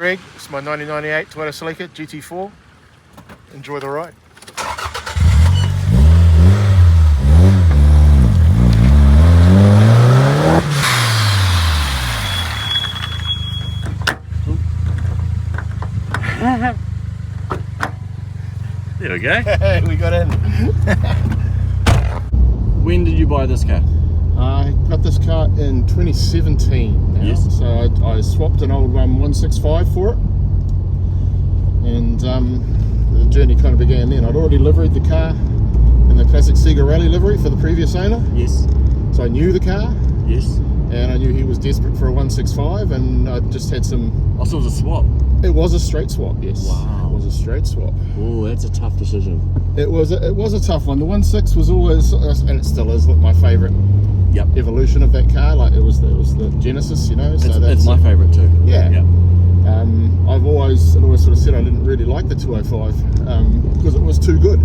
Greg, it's my 1998 Toyota Celica GT4. Enjoy the ride. There we go. We got in. When did you buy this car? I got this car in 2017 now. Yes. So I swapped an old 165 for it, and the journey kind of began then. I'd already liveried the car in the classic Sega Rally livery for the previous owner. Yes. So I knew the car. Yes. And I knew he was desperate for a 165, and I just had some... Oh, so it was a swap? It was a straight swap, yes. Wow. It was a straight swap. Oh, that's a tough decision. It was a tough one. The 1.6 was always, and it still is, my favourite evolution of that car. Like it was the Genesis, you know. So it's my favourite too. Yeah. I've always sort of said I didn't really like the 205 because it was too good.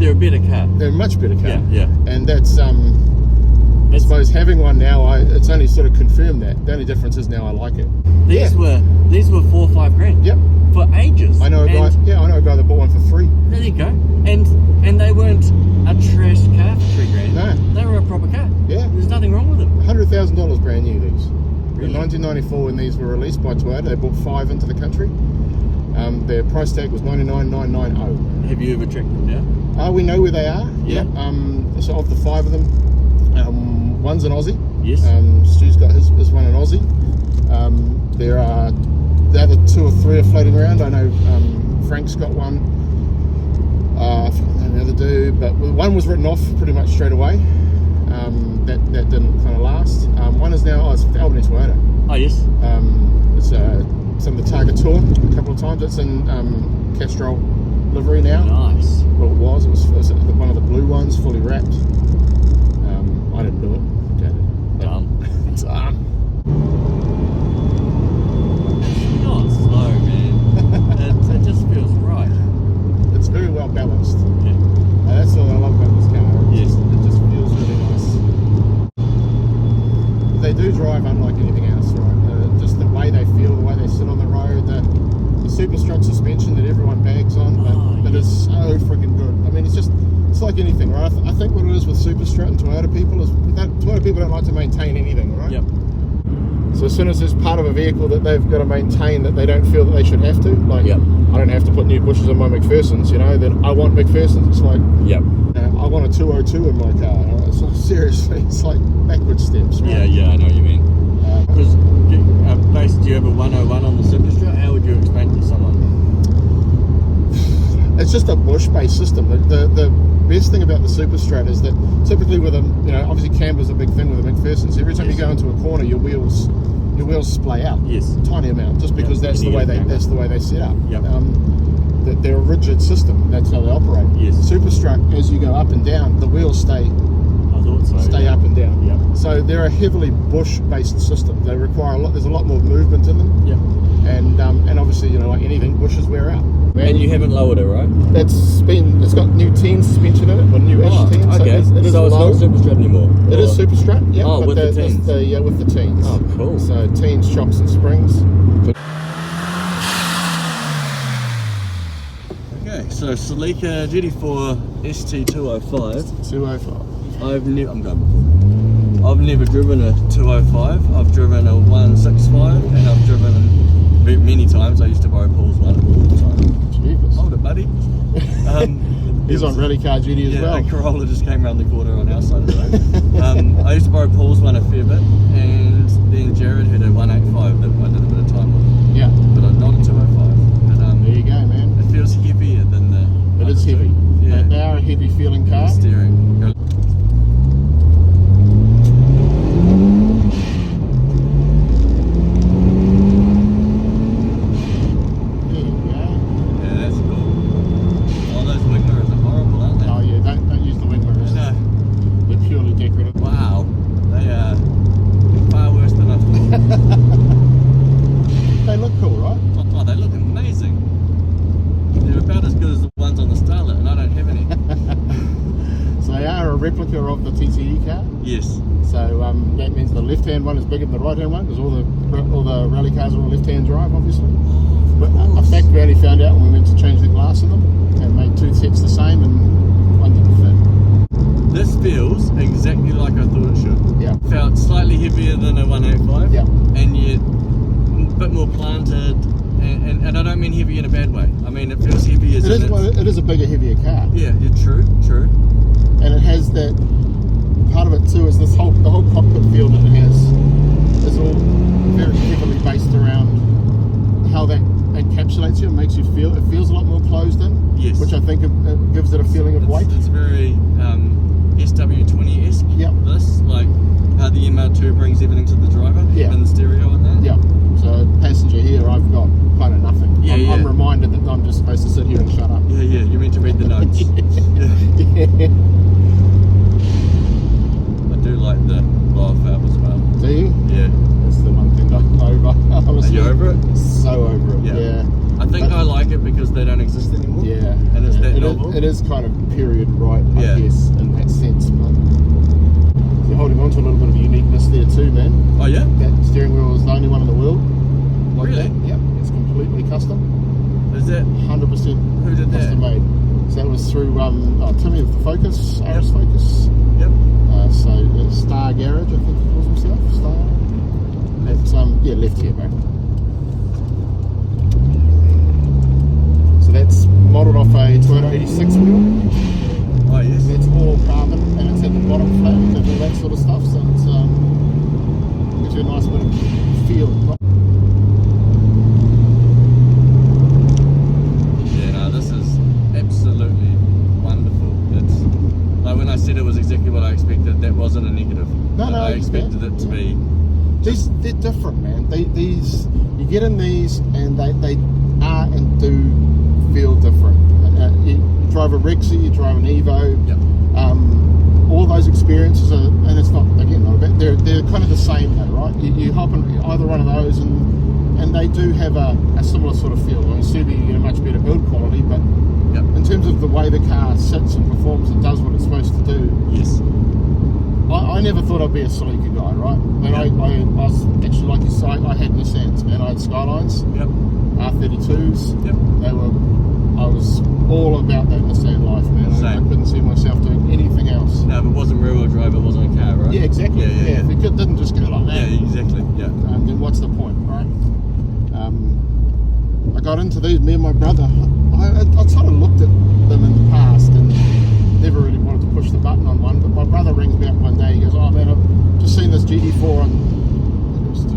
They're a better car. They're a much better car. Yeah. And that's I suppose having one now, it's only sort of confirmed that. The only difference is now I like it. These were 4 or 5 grand. Yep. For ages. I know a guy. Yeah, I know a guy that bought one for 3. There you go. And they weren't a trash car for 3 grand. No. They were a proper car. Yeah. There's nothing wrong with them. $100,000 brand new, these. Really? In 1994, when these were released by Toyota, they bought 5 into the country. Their price tag was $99,990. Have you ever tracked them down? We know where they are. Yeah. So of the 5 of them, one's an Aussie. Yes. Stu's got his one in Aussie. There are the other 2 or 3 are floating around. I know Frank's got one. I forgot the other dude, but one was written off pretty much straight away. That didn't kind of last. One is now it's Albany Toyota. Oh yes. It's some of the Target Tour a couple of times. It's in Castrol livery now. Nice. Well, it was one of the blue ones, fully wrapped. I didn't do it. Okay. Done. It's Not slow, man. it just feels right. It's very well balanced. Yeah. That's what I love about this car. Yes. It just feels really nice. They do drive unlike anything else, right? Just the way they feel, the way they sit on the road, the Super-Strut suspension that everyone bags on, but it's so freaking good. I mean, it's like anything, right? I think what it is with Super-Strut and Toyota people is Toyota people don't like to maintain anything, right? Yep. So as soon as there's part of a vehicle that they've got to maintain that they don't feel that they should have to, like Yep. I don't have to put new bushes on my McPherson's, you know, then I want McPherson's. It's like, Yep. I want a 202 in my car. It's like, seriously, it's like backward steps, right? Yeah, I know what you mean. Because do you have a 101 on the Super-Strut? How would you explain it to someone? It's just a bush-based system. The best thing about the Super-Strut is that typically with them, you know, obviously camber's a big thing with the McPherson's. Every time you go into a corner, your wheels splay out. Yes. A tiny amount, just because that's the way they set up. Yep. They're a rigid system. That's how they operate. Yes. Super-Strut, as you go up and down, the wheels stay up and down. Yep. So they're a heavily bush-based system. They require a lot. There's a lot more movement in them. Yep. And obviously, you know, like anything, bushes wear out. And you haven't lowered it, right? It's got new 10 suspension in it, or new-ish 10. Okay. So it's not Super-Strut anymore? It is Super-Strut, yeah. Oh, with the teens? Yeah, with the teens. Oh, cool. So teens, chocks and springs. Okay, so Celica GT4 ST205. 205. I've never driven a 205. I've driven a 165, and I've driven many times. I used to borrow Paul's one all the time. Jeepers. Hold it, buddy. He's on Rally Car Duty as well. Yeah, a Corolla just came around the corner on our side of the road. I used to borrow Paul's one a fair bit, and then Jared had a 185 that I did a bit of time with. Yeah. But not a 205. But, there you go, man. It feels heavier than the... It is heavy. Yeah. They are a heavy feeling car. Steering. replica of the TCE car. Yes. So that means the left-hand one is bigger than the right-hand one, because all the rally cars are all left-hand drive, obviously. But a fact we only found out when we went to change the glass in them and made two sets the same, and one didn't fit. This feels exactly like I thought it should. Yeah. Felt slightly heavier than a 185. Yeah. And yet a bit more planted. And I don't mean heavy in a bad way. I mean it feels heavy as it is a bigger, heavier car. Yeah, true. And it has that part of it too, is the whole cockpit feel that it has is all very heavily based around how that encapsulates you and makes you feel. It feels a lot more closed in. Yes. Which I think it gives it a feeling of weight. It's very SW20-esque. Yep. This, like how the MR2 brings everything to the driver. Yeah. And the stereo and that. Yeah. So passenger here, I've got kind of nothing. I'm reminded that I'm just supposed to sit here and shut up. Yeah, you're meant to read the notes. Yeah. I do like the lower fab as well. Do you? Yeah. That's the one thing I'm over. Honestly. Are you over it? So over it. Yeah. I think I like it because they don't exist anymore. Yeah. And it's that novel. It is kind of period right, I guess, in that sense. But you're holding on to a little bit of uniqueness there too, man. Oh yeah? That steering wheel is the only one in the world. Like Really? That. Yep. It's completely custom. Is that 100% who did that? custom made. So that was through Timmy with the Focus, RS Focus. Yep. So Star Garage, I think he calls himself. Star. Left. Left here, bro. So that's modelled off a Toyota 86 wheel. Oh yes. It's all carbon and it's at the bottom flat and all that sort of stuff. So it's gives you a nice bit of feel. Yeah, no, this is absolutely wonderful. It's like when I said it was exactly what I expected. That wasn't a negative. I expected it to be. They're different, man. These you get in these and they are and do feel different. You drive a Rexy, you drive an Evo. Yep. All those experiences are, and it's not again not about. They're kind of the same though, right? You hop in either one of those and they do have a similar sort of feel. I mean, Subi, you get a much better build quality, but in terms of the way the car sits and performs and does what it's supposed to do. Yes. I never thought I'd be a Celica guy, right? And I was actually, like you say, I had Nissans, man. I had Skylines, R32s. I was all about that Nissan life, man. I couldn't see myself doing anything else. No, if it wasn't rear-wheel drive, it wasn't a car, right? Yeah, exactly. Yeah. If it didn't just go like that. Yeah, exactly. Yeah. Then what's the point, right? I got into these, me and my brother. I sort of looked at them in the past and never really wanted to push the button on one, but my brother rings me up one day. He goes, "Oh man, I've just seen this GT4 on."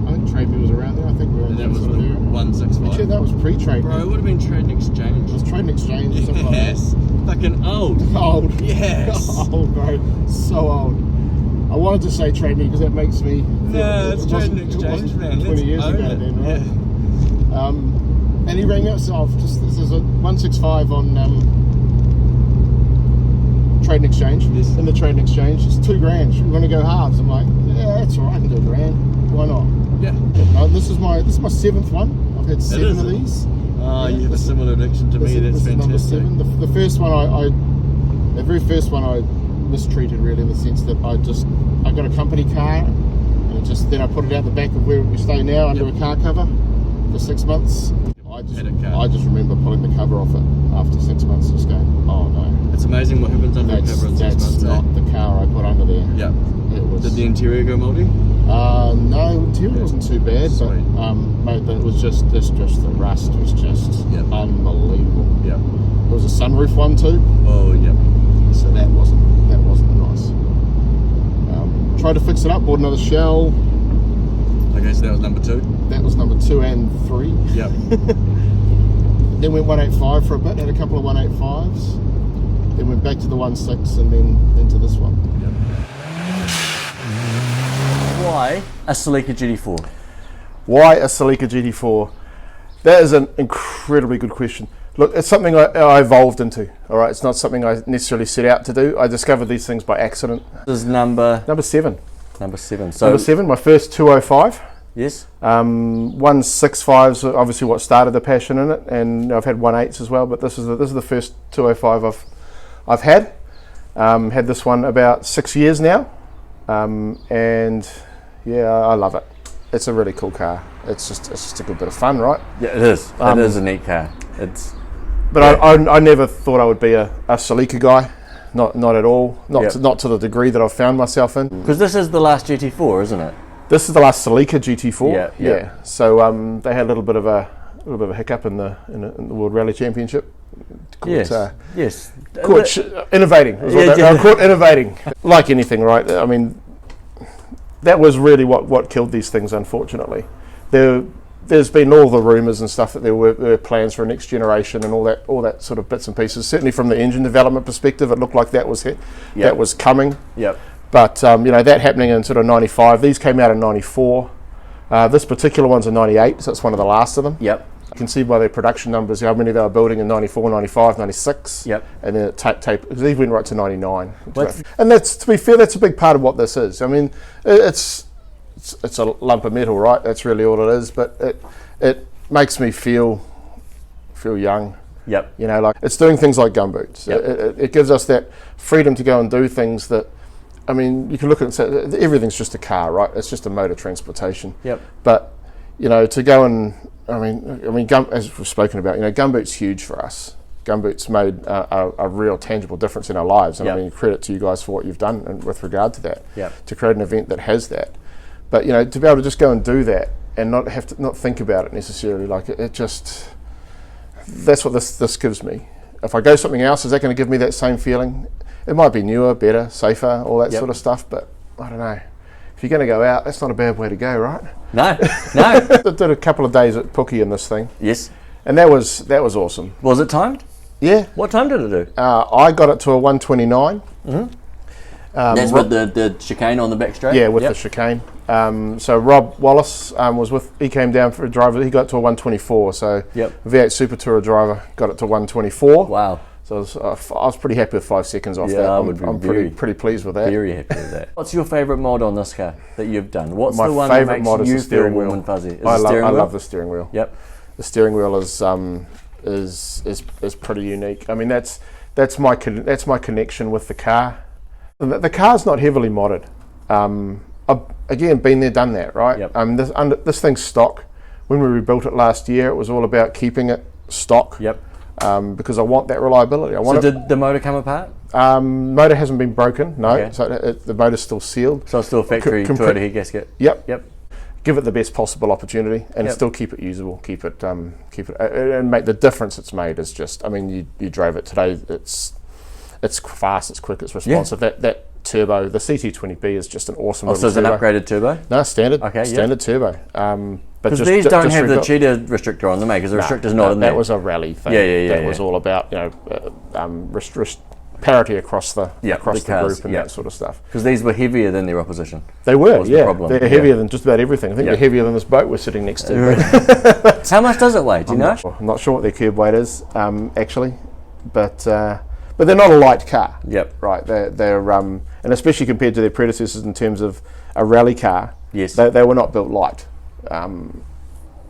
I think Trade Me was around there. I think we were in that was sort of area. 165. Actually, that was pre-trade. Bro, it would have been Trade and Exchange. It was Trade and Exchange. Or something Yes. like Fucking old. that. Old. Yes. Old, bro. So old. I wanted to say Trade Me because that makes me. No, it's Trade and Exchange, man. 20 years ago, then, right? Yeah. And he rang us off. This is a 165 on Trade and Exchange. Yes. In the Trade and Exchange, it's $2,000. We're going to go halves. I'm like, yeah, that's all right. I can do $1,000. Why not? Yeah. No, this is my 7th one. I've had 7 of these. Oh, you have a similar addiction to me. That's fantastic. This is number 7. The first one, the very first one, I mistreated really, in the sense that I got a company car, and then I put it out the back of where we stay now under a car cover for 6 months. I just remember pulling the cover off it after 6 months, just going, oh no. It's amazing what happens under a cover in 6 months. That's not the car I put under there. Yeah. It was. Did the interior go mouldy? No, interior wasn't too bad, but it was just the rust was just unbelievable. Yeah. There was a sunroof one too. Oh yeah. So that wasn't nice. Tried to fix it up, bought another shell. Okay, so that was number 2. That was number 2 and 3. Yep. Then went 185 for a bit, had a couple of 185s. Then went back to the 1.6 and then into this one. Yep. Why a Celica GT4? Why a Celica GT4? That is an incredibly good question. Look, it's something I evolved into. All right, it's not something I necessarily set out to do. I discovered these things by accident. This is number 7. Number 7. So number 7, my first 205. Yes. 165's obviously what started the passion in it, and I've had 1.8s as well. But this is the first 205 I've had. Had this one about 6 years now, and yeah, I love it. It's a really cool car. It's just a good bit of fun, right? Yeah, it is. It is a neat car. But yeah. I never thought I would be a Celica guy. Not at all. Not to the degree that I've found myself in. Because this is the last GT4, isn't it? This is the last Celica GT4. Yeah. So they had a little bit of a hiccup in the World Rally Championship. Yes. Caught innovating. Caught innovating. Like anything, right? I mean, that was really what killed these things. Unfortunately, there's been all the rumours and stuff that there were plans for a next generation and all that sort of bits and pieces. Certainly from the engine development perspective, it looked like that was that was coming. Yep. But that happening in sort of '95. These came out in '94. This particular one's a '98, so it's one of the last of them. Yep. You can see by their production numbers how many they were building in '94, '95, '96. Yep. And then it because these went right to '99. And that's, to be fair, that's a big part of what this is. I mean, it's a lump of metal, right? That's really all it is. But it makes me feel young. Yep. Like it's doing things like gumboots. Yep. It gives us that freedom to go and do things that, I mean, you can look at it and say everything's just a car, right? It's just a mode of transportation. Yep. But to go and I mean, as we've spoken about, Gumboot's huge for us. Gumboot's made a real tangible difference in our lives, and I mean, credit to you guys for what you've done with regard to that. Yep. To create an event that has that, but to be able to just go and do that and not have to think about it necessarily, like it just, that's what this gives me. If I go something else, is that going to give me that same feeling? It might be newer, better, safer, all that sort of stuff, but I don't know. If you're going to go out, that's not a bad way to go, right? No. I did a couple of days at Pookie in this thing. Yes. And that was awesome. Was it timed? Yeah. What time did it do? I got it to a 129. Mm-hmm. That's with the chicane on the back straight? Yeah, with the chicane. So Rob Wallace he came down for a driver. He got to a 124. So V8 Super Tourer driver got it to 124. Wow. So I was pretty happy with 5 seconds off that. I'm pretty pleased with that. Very happy with that. What's your favourite mod on this car that you've done? What's my the one that makes mod you is the steering feel wheel. warm and fuzzy? I love the steering wheel. Yep. The steering wheel is pretty unique. I mean, that's my connection with the car. The car's not heavily modded. I've again been there, done that, right? Yep. This thing's stock. When we rebuilt it last year, it was all about keeping it stock. Yep. Because I want that reliability. Did the motor come apart? Motor hasn't been broken, no. Okay. So the motor's still sealed. So it's still factory Toyota head gasket. Yep. Give it the best possible opportunity and still keep it usable. Keep it and make the difference it's made is just. I mean, you drove it today. It's fast. It's quick. It's responsive. That turbo, the CT20B is just an awesome. So it's an upgraded turbo? No, standard. Okay. Standard turbo. Because these don't have the cheetah restrictor on them, because the restrictor's not in there. That was a rally thing. That was all about parity across the group and that sort of stuff. Because these were heavier than their opposition. They were, They're heavier than just about everything. I think they're heavier than this boat we're sitting next to. How much does it weigh? Do you know? I'm not sure what their curb weight is, actually, but they're not a light car. Yep. Right. They're and especially compared to their predecessors in terms of a rally car. Yes. They were not built light.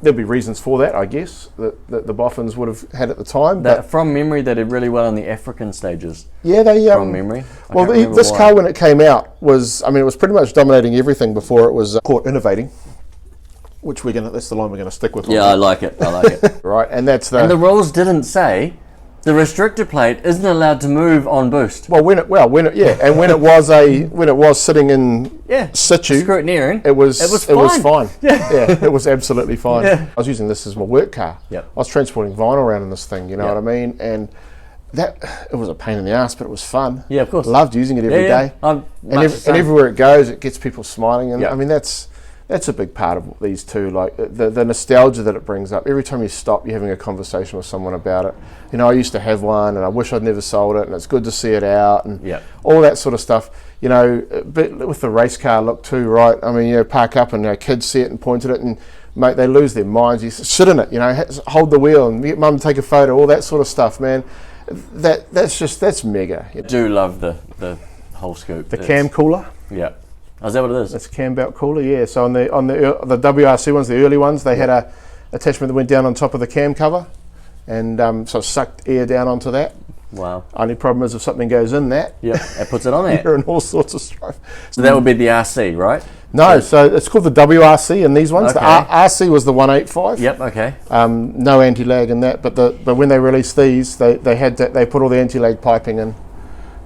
There'll be reasons for that, I guess, that the Boffins would have had at the time. But from memory, they did really well in the African stages. Yeah, they from memory. This car when it came out was, it was pretty much dominating everything before it was caught innovating, which that's the line we're going to stick with. Yeah, I like it. Right, and that's and the rules didn't say the restrictor plate isn't allowed to move on boost. Well, when it was sitting in situ, scrutineering, it was fine. Yeah, it was absolutely fine. Yeah. I was using this as my work car. Yep. I was transporting vinyl around in this thing. You know what I mean? And it was a pain in the ass, but it was fun. Yeah, of course. Loved using it every day. And everywhere it goes, it gets people smiling. And I mean, that's a big part of these two, like the nostalgia that it brings up. Every time you stop, you're having a conversation with someone about it. I used to have one and I wish I'd never sold it, and it's good to see it out and all that sort of stuff. But with the race car look too, right? I mean, park up and kids see it and point at it and mate, they lose their minds. You sit in it, hold the wheel and get mum to take a photo, all that sort of stuff, man. That's mega. I do love the whole scoop. The cam cooler. Yeah. Oh, is that what it is? It's a cam belt cooler, yeah. So on the WRC ones, the early ones, they had a attachment that went down on top of the cam cover, and so it sucked air down onto that. Wow. Only problem is if something goes in that, Yep, it puts it on there. you're in all sorts of strife. So that would be the RC, right? No, so it's called the WRC in these ones. Okay. The RC was the 185. Yep, okay. No anti-lag in that, but when they released these, they put all the anti-lag piping in.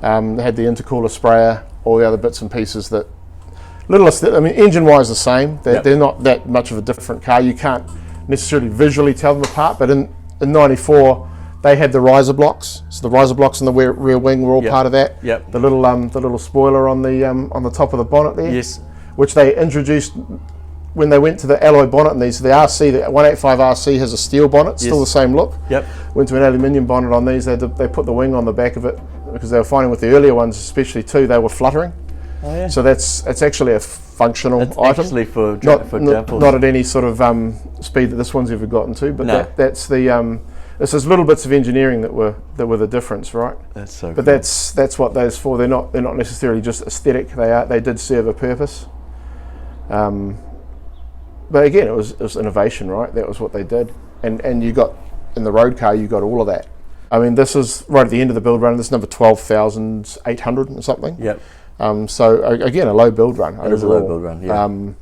They had the intercooler sprayer, all the other bits and pieces that. I mean, engine-wise the same. They're not that much of a different car. You can't necessarily visually tell them apart, but in 94 they had the riser blocks. So the riser blocks in the rear wing were all part of that. Yep. The little spoiler on the top of the bonnet there. Yes. Which they introduced when they went to the alloy bonnet in these. So the RC, the 185 RC has a steel bonnet, still the same look. Yep. Went to an aluminium bonnet on these. They put the wing on the back of it because they were finding with the earlier ones, especially too, they were fluttering. Oh, yeah. So it's actually a functional It's item. actually for not at any sort of speed that this one's ever gotten to, but No. that's the it's those little bits of engineering that were the difference, right? That's so But cool. that's what those for. They're not necessarily just aesthetic. They did serve a purpose. But again, it was innovation, right? That was what they did, and you got in the road car, you got all of that. I mean, this is right at the end of the build run. This is number 12,800 or something. Yep. So again, a low build run. It is a low build run, yeah.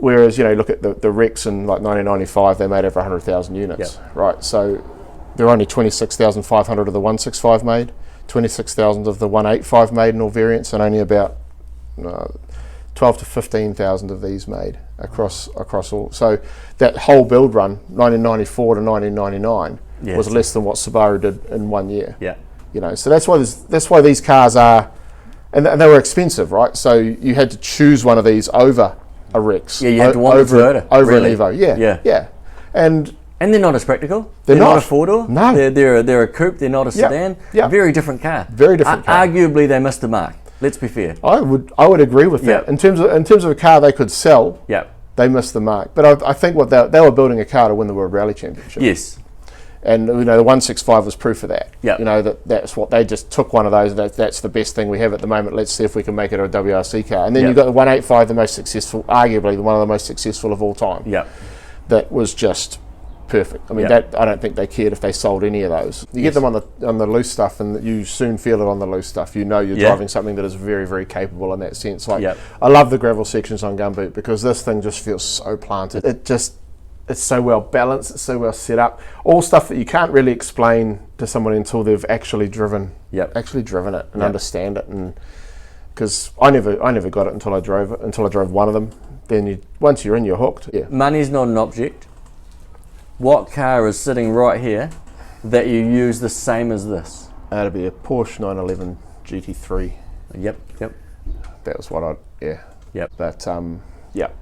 Whereas, look at the Rex in like 1995, they made over 100,000 units, right? So there are only 26,500 of the 165 made, 26,000 of the 185 made in all variants, and only about 12 to 15,000 of these made across all. So that whole build run, 1994 to 1999, was less than what Subaru did in 1 year. Yeah. So that's why these cars are, and they were expensive, right? So you had to choose one of these over a Rex. Yeah, you had to want over the Toyota, over really. an Evo. Yeah. And they're not as practical. They're not not. a four-door. No. They're a coupe. They're not a sedan. Yeah. Very different car. Very different car. Arguably, they missed the mark. Let's be fair. I would agree with that. Yep. In terms of a car they could sell, Yep. they missed the mark. But I think what they were building a car to win the World Rally Championship. Yes. And the 165 was proof of that. Yep. That's what they just took one of those. That's the best thing we have at the moment. Let's see if we can make it a WRC car. And then Yep. you've got the 185, the most successful, arguably one of the most successful of all time. Yep. That was just perfect. I mean, Yep. I don't think they cared if they sold any of those. You get them on the loose stuff, and you soon feel it on the loose stuff. You're driving something that is very, very capable in that sense. Like, I love the gravel sections on Gumboot because this thing just feels so planted. It's so well balanced, it's so well set up. All stuff that you can't really explain to someone until they've actually driven it and understand it. And because I never got it until I drove one of them. Then once you're in, you're hooked. Yeah. Money's not an object. What car is sitting right here that you use the same as this? It'd be a Porsche 911 GT3. Yep. That was what Yep. But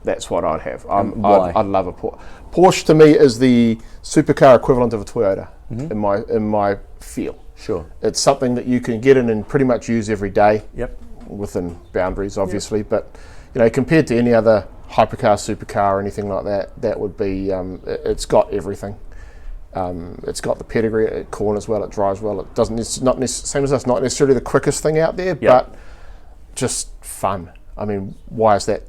that's what I'd have. Why? I'd love a Porsche. Porsche to me is the supercar equivalent of a Toyota in my feel. Sure. It's something that you can get in and pretty much use every day. Yep. Within boundaries, obviously, but compared to any other hypercar, supercar, or anything like that, that would be. It's got everything. It's got the pedigree. It corners well. It drives well. It doesn't. It's not same as us. Not necessarily the quickest thing out there, but just fun. I mean, why has that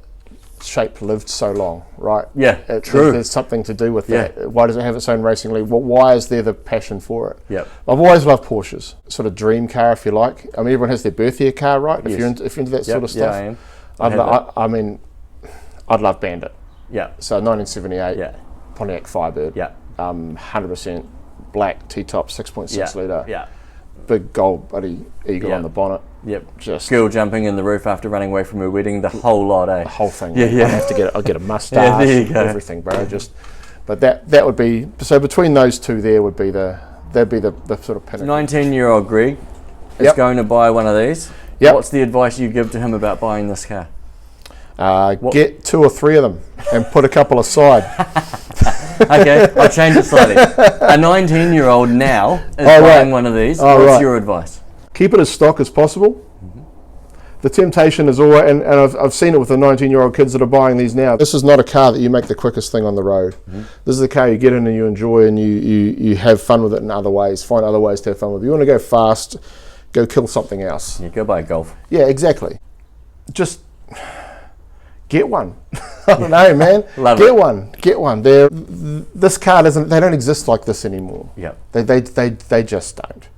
shape lived so long, right? Yeah, true. There's something to do with that. Why does it have its own racing league? Why is there the passion for it? Yep. I've always loved Porsches, sort of dream car, if you like. I mean, everyone has their birth year car, right? If you're into that sort of stuff. Yeah, I am. I'd love Bandit. Yeah. So 1978. Yeah. Pontiac Firebird. Yeah. 100% black T-top, 6.6 litre. Yeah. Big gold bloody eagle on the bonnet. Yep. Just girl jumping in the roof after running away from her wedding. The whole lot, eh? the whole thing. Yeah. I'll get a mustache. there you go. Everything, bro. But that would be, so between those two there would be the sort of pinnacle. 19-year-old Greg is going to buy one of these. Yep. What's the advice you give to him about buying this car? Get 2 or 3 of them and put a couple aside. Okay, I'll change it slightly. A 19-year-old now is buying one of these. What's your advice? Keep it as stock as possible. The temptation is always, and I've seen it with the 19-year-old kids that are buying these now. This is not a car that you make the quickest thing on the road. This is a car you get in and you enjoy and you have fun with it in other ways. Find other ways to have fun with it. You want to go fast, go kill something else. Yeah, go buy a Golf. Yeah, exactly. Just get one. I don't know, man. Get one. This car they don't exist like this anymore. Yep. They just don't.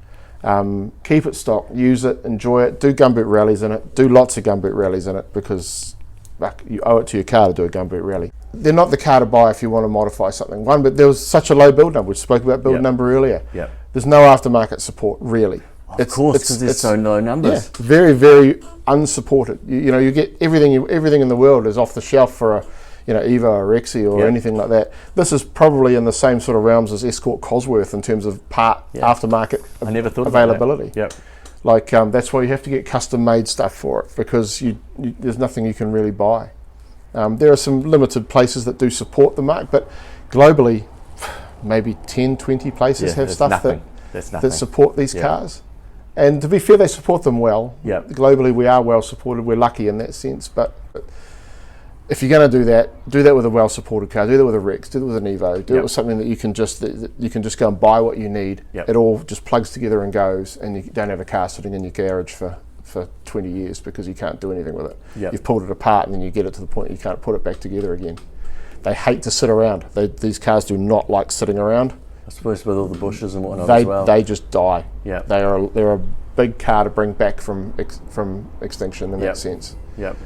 Keep it stock, use it, enjoy it, do Gumboot rallies in it, do lots of Gumboot rallies in it, because you owe it to your car to do a Gumboot rally. They're not the car to buy if you want to modify something. One, but there was such a low build number. We spoke about build number earlier. Yep. There's no aftermarket support, really. Of course, because there's so low numbers. Yeah, very, very unsupported. You know, you get everything in the world is off the shelf for a, you know, Evo or Rexy or anything like that. This is probably in the same sort of realms as Escort Cosworth in terms of part aftermarket I never thought availability. About that. Yep. Like that's why you have to get custom made stuff for it, because there's nothing you can really buy. There are some limited places that do support the mark, but globally, maybe 10, 20 places have stuff that support these cars. And to be fair, they support them well. Yep. Globally, we are well supported. We're lucky in that sense. But if you're going to do that with a well-supported car. Do that with a Rex. Do it with an Evo. Do it with something that you can just go and buy what you need. It all just plugs together and goes, and you don't have a car sitting in your garage for 20 years because you can't do anything with it. You've pulled it apart, and then you get it to the point you can't put it back together again. They hate to sit around. These cars do not like sitting around. I suppose with all the bushes and whatnot as well. They just die. Yeah. They're a big car to bring back from extinction in that sense. Yep.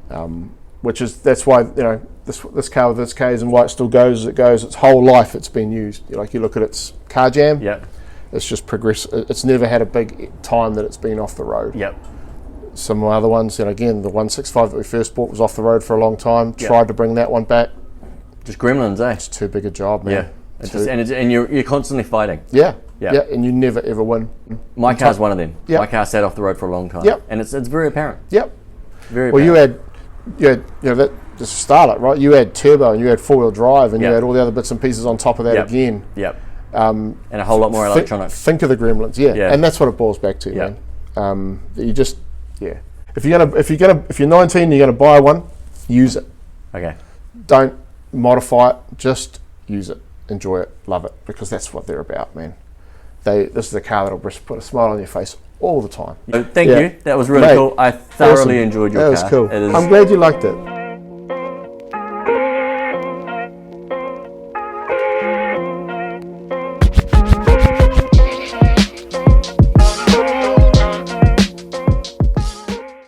That's why, you know, this car with its Ks and why it still goes as it goes. Its whole life it's been used. Like you look at its car jam. Yep. It's just progressed. It's never had a big time that it's been off the road. Yep. Some other ones, and again, the 165 that we first bought was off the road for a long time. Tried to bring that one back. Just gremlins, eh? It's too big a job, man. Yeah. And you're constantly fighting. Yeah, and you never ever win. My car's one of them. My car sat off the road for a long time. And it's very apparent. Very apparent. Well, you had that just start it, right? You had turbo and you had four-wheel drive and you had all the other bits and pieces on top of that again. And a whole lot more electronics. Think of the gremlins, and that's what it boils back to, man. You just, if you're 19, you're gonna buy one, use it. Okay. Don't modify it. Just use it, enjoy it, love it, because that's what they're about, man. This is a car that'll put a smile on your face all the time. Thank you. That was really cool. I thoroughly enjoyed your car. That was cool. I'm glad you liked it.